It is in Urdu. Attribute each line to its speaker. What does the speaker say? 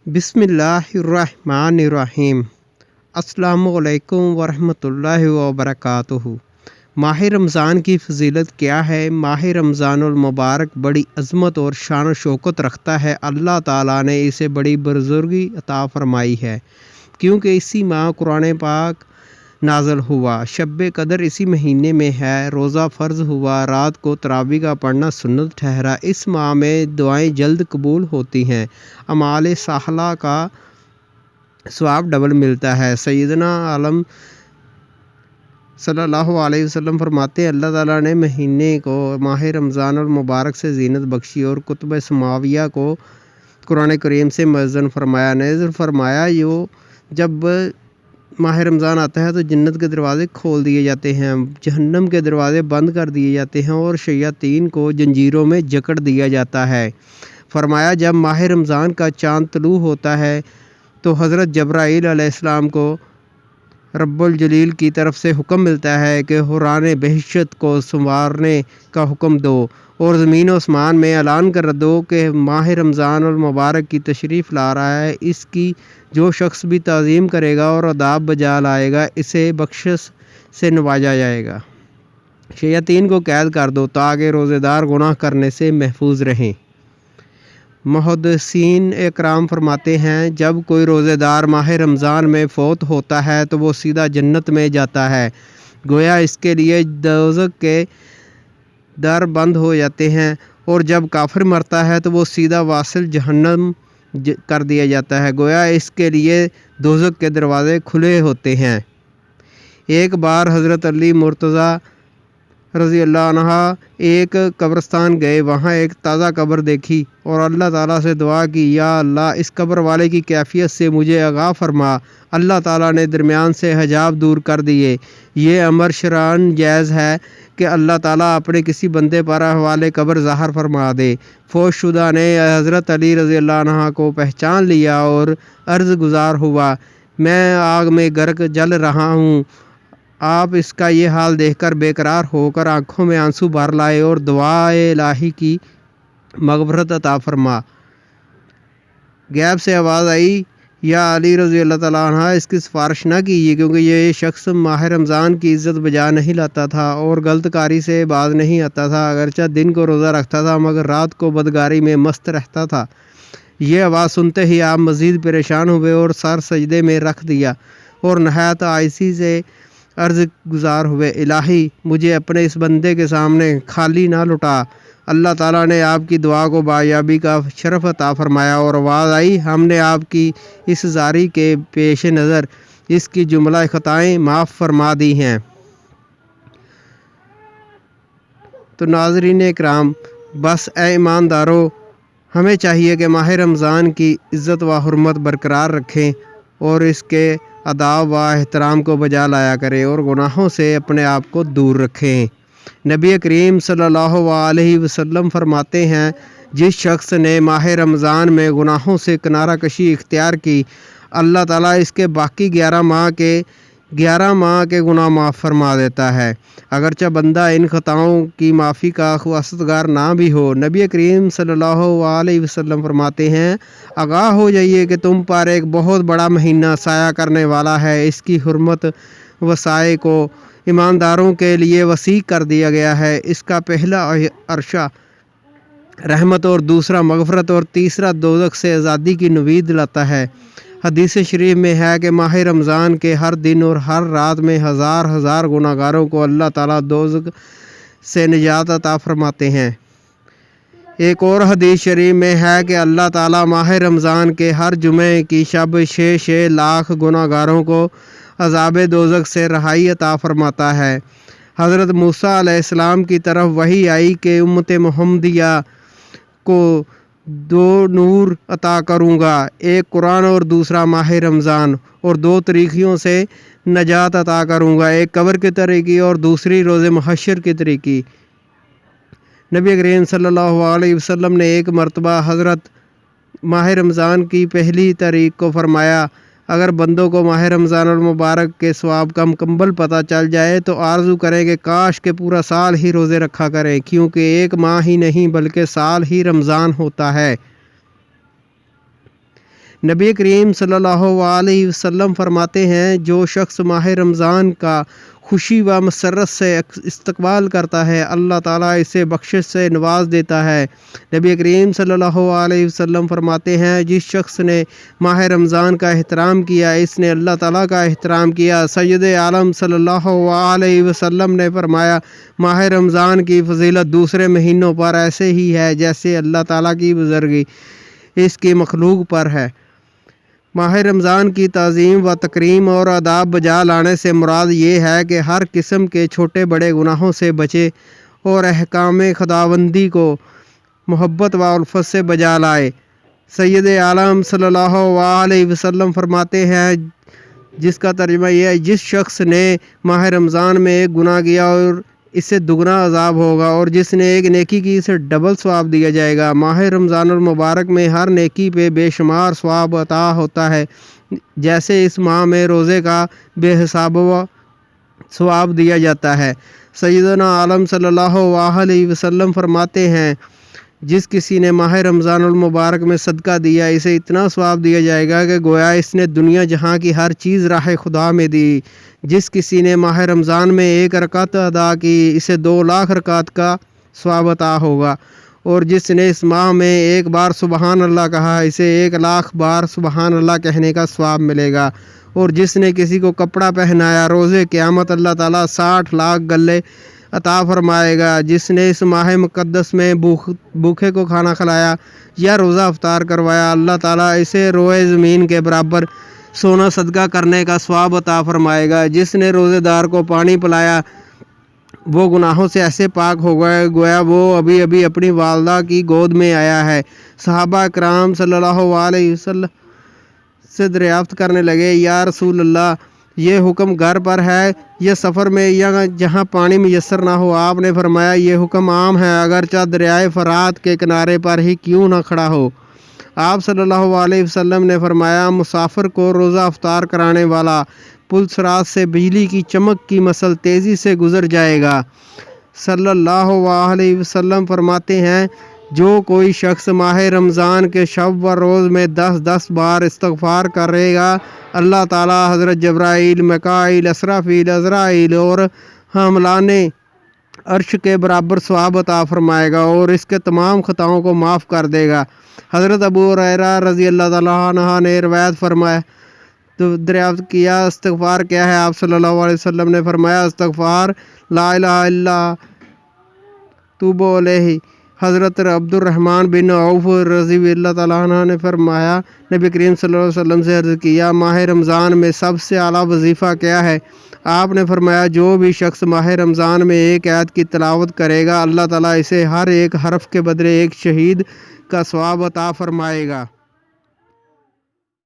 Speaker 1: بسم اللہ الرحمن الرحیم۔ السلام علیکم ورحمۃ اللہ وبرکاتہ۔ ماہ رمضان کی فضیلت کیا ہے؟ ماہ رمضان المبارک بڑی عظمت اور شان و شوکت رکھتا ہے۔ اللہ تعالیٰ نے اسے بڑی بزرگی عطا فرمائی ہے، کیونکہ اسی ماہ قرآن پاک نازل ہوا۔ شب قدر اسی مہینے میں ہے، روزہ فرض ہوا، رات کو تراویح کا پڑھنا سنت ٹھہرا۔ اس ماہ میں دعائیں جلد قبول ہوتی ہیں، اعمال صالحہ کا ثواب ڈبل ملتا ہے۔ سیدنا عالم صلی اللہ علیہ وسلم فرماتے ہیں، اللہ تعالیٰ نے مہینے کو ماہ رمضان المبارک سے زینت بخشی اور کتب سماویہ کو قرآن کریم سے مؤذن فرمایا، نازل فرمایا۔ جب ماہ رمضان آتا ہے تو جنت کے دروازے کھول دیے جاتے ہیں، جہنم کے دروازے بند کر دیے جاتے ہیں اور شیاطین کو جنجیروں میں جکڑ دیا جاتا ہے۔ فرمایا جب ماہ رمضان کا چاند طلوع ہوتا ہے تو حضرت جبرائیل علیہ السلام کو رب الجلیل کی طرف سے حکم ملتا ہے کہ حوران بہشت کو سنوارنے کا حکم دو، اور زمین و آسمان میں اعلان کر دو کہ ماہ رمضان المبارک کی تشریف لا رہا ہے۔ اس کی جو شخص بھی تعظیم کرے گا اور آداب بجا لائے گا، اسے بخشش سے نوازا جائے گا۔ شیاطین کو قید کر دو تاکہ روزے دار گناہ کرنے سے محفوظ رہیں۔ محدثین اکرام فرماتے ہیں، جب کوئی روزے دار ماہ رمضان میں فوت ہوتا ہے تو وہ سیدھا جنت میں جاتا ہے، گویا اس کے لیے دوزخ کے در بند ہو جاتے ہیں، اور جب کافر مرتا ہے تو وہ سیدھا واصل جہنم کر دیا جاتا ہے، گویا اس کے لیے دوزخ کے دروازے کھلے ہوتے ہیں۔ ایک بار حضرت علی مرتضیٰ رضی اللہ عنہ ایک قبرستان گئے، وہاں ایک تازہ قبر دیکھی اور اللہ تعالیٰ سے دعا کی، یا اللہ اس قبر والے کی کیفیت سے مجھے آگاہ فرما۔ اللہ تعالیٰ نے درمیان سے حجاب دور کر دیے۔ یہ امر شرعاً جائز ہے کہ اللہ تعالیٰ اپنے کسی بندے پر حوالے قبر ظاہر فرما دے۔ فوت شدہ نے حضرت علی رضی اللہ عنہ کو پہچان لیا اور عرض گزار ہوا، میں آگ میں غرق جل رہا ہوں، آپ اس کا یہ حال دیکھ کر بے قرار ہو کر آنکھوں میں آنسو بھر لائے اور دعائے الہی کی مغفرت عطا فرما۔ غیب سے آواز آئی، یا علی رضی اللہ تعالیٰ عنہ اس کی سفارش نہ کیجیے، کیونکہ یہ شخص ماہ رمضان کی عزت بجا نہیں لاتا تھا اور غلط کاری سے باز نہیں آتا تھا، اگرچہ دن کو روزہ رکھتا تھا مگر رات کو بدکاری میں مست رہتا تھا۔ یہ آواز سنتے ہی آپ مزید پریشان ہوئے اور سر سجدے میں رکھ دیا اور نہایت عاجزی سے عرض گزار ہوئے، الہی مجھے اپنے اس بندے کے سامنے خالی نہ لٹا۔ اللہ تعالیٰ نے آپ کی دعا کو بایابی کا شرف عطا فرمایا اور آواز آئی، ہم نے آپ کی اس زاری کے پیش نظر اس کی جملہ خطائیں معاف فرما دی ہیں۔ تو ناظرین اکرام، بس اے ایماندارو، ہمیں چاہیے کہ ماہ رمضان کی عزت و حرمت برقرار رکھیں اور اس کے آداب و احترام کو بجا لایا کریں اور گناہوں سے اپنے آپ کو دور رکھیں۔ نبی کریم صلی اللہ علیہ وسلم فرماتے ہیں، جس شخص نے ماہ رمضان میں گناہوں سے کنارہ کشی اختیار کی، اللہ تعالیٰ اس کے باقی 11 ماہ کے گناہ معاف فرما دیتا ہے، اگرچہ بندہ ان خطاؤں کی معافی کا واسطگار نہ بھی ہو۔ نبی کریم صلی اللہ علیہ وسلم فرماتے ہیں، آگاہ ہو جائیے کہ تم پر ایک بہت بڑا مہینہ سایہ کرنے والا ہے، اس کی حرمت وسائے کو ایمانداروں کے لیے وسیع کر دیا گیا ہے۔ اس کا پہلا عرصہ رحمت اور دوسرا مغفرت اور تیسرا دوزخ سے آزادی کی نوید دلاتا ہے۔ حدیث شریف میں ہے کہ ماہ رمضان کے ہر دن اور ہر رات میں ہزار گناہ گاروں کو اللہ تعالیٰ دوزخ سے نجات عطا فرماتے ہیں۔ ایک اور حدیث شریف میں ہے کہ اللہ تعالیٰ ماہ رمضان کے ہر جمعے کی شب 6 لاکھ گناہ گاروں کو عذاب دوزخ سے رہائی عطا فرماتا ہے۔ حضرت موسیٰ علیہ السلام کی طرف وحی آئی کہ امت محمدیہ کو 2 نور عطا کروں گا، ایک قرآن اور دوسرا ماہ رمضان، اور 2 طریقوں سے نجات عطا کروں گا، ایک قبر کی طریقی اور دوسری روز محشر کی طریقی۔ نبی کریم صلی اللہ علیہ وسلم نے ایک مرتبہ حضرت ماہ رمضان کی پہلی تاریخ کو فرمایا، اگر بندوں کو ماہ رمضان المبارک کے ثواب کا مکمل پتہ چل جائے تو آرزو کریں کہ کاش کہ پورا سال ہی روزے رکھا کریں، کیونکہ ایک ماہ ہی نہیں بلکہ سال ہی رمضان ہوتا ہے۔ نبی کریم صلی اللہ علیہ وسلم فرماتے ہیں جو شخص ماہ رمضان کا خوشی و مسرت سے استقبال کرتا ہے اللہ تعالیٰ اسے بخشش سے نواز دیتا ہے۔ نبی کریم صلی اللہ علیہ وسلم فرماتے ہیں جس شخص نے ماہ رمضان کا احترام کیا اس نے اللہ تعالیٰ کا احترام کیا۔ سید عالم صلی اللہ علیہ وسلم نے فرمایا ماہ رمضان کی فضیلت دوسرے مہینوں پر ایسے ہی ہے جیسے اللہ تعالیٰ کی بزرگی اس کی مخلوق پر ہے۔ ماہ رمضان کی تعظیم و تکریم اور آداب بجا لانے سے مراد یہ ہے کہ ہر قسم کے چھوٹے بڑے گناہوں سے بچے اور احکام خداوندی کو محبت و الفت سے بجا لائے۔ سید عالم صلی اللہ علیہ وسلم فرماتے ہیں جس کا ترجمہ یہ ہے جس شخص نے ماہ رمضان میں ایک گناہ کیا اور اس سے دگنا عذاب ہوگا اور جس نے ایک نیکی کی اسے ڈبل ثواب دیا جائے گا۔ ماہ رمضان المبارک میں ہر نیکی پہ بے شمار ثواب عطا ہوتا ہے جیسے اس ماہ میں روزے کا بے حساب ثواب دیا جاتا ہے۔ سیدنا عالم صلی اللہ علیہ وسلم فرماتے ہیں جس کسی نے ماہ رمضان المبارک میں صدقہ دیا اسے اتنا ثواب دیا جائے گا کہ گویا اس نے دنیا جہاں کی ہر چیز راہ خدا میں دی۔ جس کسی نے ماہ رمضان میں ایک رکعت ادا کی اسے 2 لاکھ رکعت کا ثواب عطا ہوگا اور جس نے اس ماہ میں ایک بار سبحان اللہ کہا اسے 1 لاکھ بار سبحان اللہ کہنے کا ثواب ملے گا اور جس نے کسی کو کپڑا پہنایا روزے قیامت اللہ تعالیٰ 60 لاکھ گلے عطا فرمائے گا۔ جس نے اس ماہ مقدس میں بھوکے کو کھانا کھلایا یا روزہ افطار کروایا اللہ تعالیٰ اسے روئے زمین کے برابر سونا صدقہ کرنے کا ثواب عطا فرمائے گا۔ جس نے روزے دار کو پانی پلایا وہ گناہوں سے ایسے پاک ہو گئے گویا وہ ابھی ابھی اپنی والدہ کی گود میں آیا ہے۔ صحابہ کرام صلی اللہ علیہ وسلم سے دریافت کرنے لگے یا رسول اللہ یہ حکم گھر پر ہے یا سفر میں یا جہاں پانی میسر نہ ہو؟ آپ نے فرمایا یہ حکم عام ہے اگرچہ دریائے فرات کے کنارے پر ہی کیوں نہ کھڑا ہو۔ آپ صلی اللہ علیہ وسلم نے فرمایا مسافر کو روزہ افطار کرانے والا پل صراط سے بجلی کی چمک کی مثل تیزی سے گزر جائے گا۔ صلی اللہ علیہ وسلم فرماتے ہیں جو کوئی شخص ماہ رمضان کے شب و روز میں 10 بار استغفار کرے گا اللہ تعالیٰ حضرت جبرائیل میکائیل اسرافیل عزرائیل اور حاملان عرش کے برابر ثواب عطا فرمائے گا اور اس کے تمام خطاؤں کو معاف کر دے گا۔ حضرت ابو ہریرہ رضی اللہ تعالیٰ عنہ نے روایت فرمایا تو دریافت کیا استغفار کیا ہے؟ آپ صلی اللہ علیہ وسلم نے فرمایا استغفار لا الہ الا توب علیہ۔ حضرت عبد الرحمن بن عوف رضی اللہ تعالیٰ عنہ نے فرمایا نبی کریم صلی اللہ علیہ وسلم سے عرض کیا ماہ رمضان میں سب سے اعلیٰ وظیفہ کیا ہے؟ آپ نے فرمایا جو بھی شخص ماہ رمضان میں ایک آیت کی تلاوت کرے گا اللہ تعالیٰ اسے ہر ایک حرف کے بدلے ایک شہید کا ثواب عطا فرمائے گا۔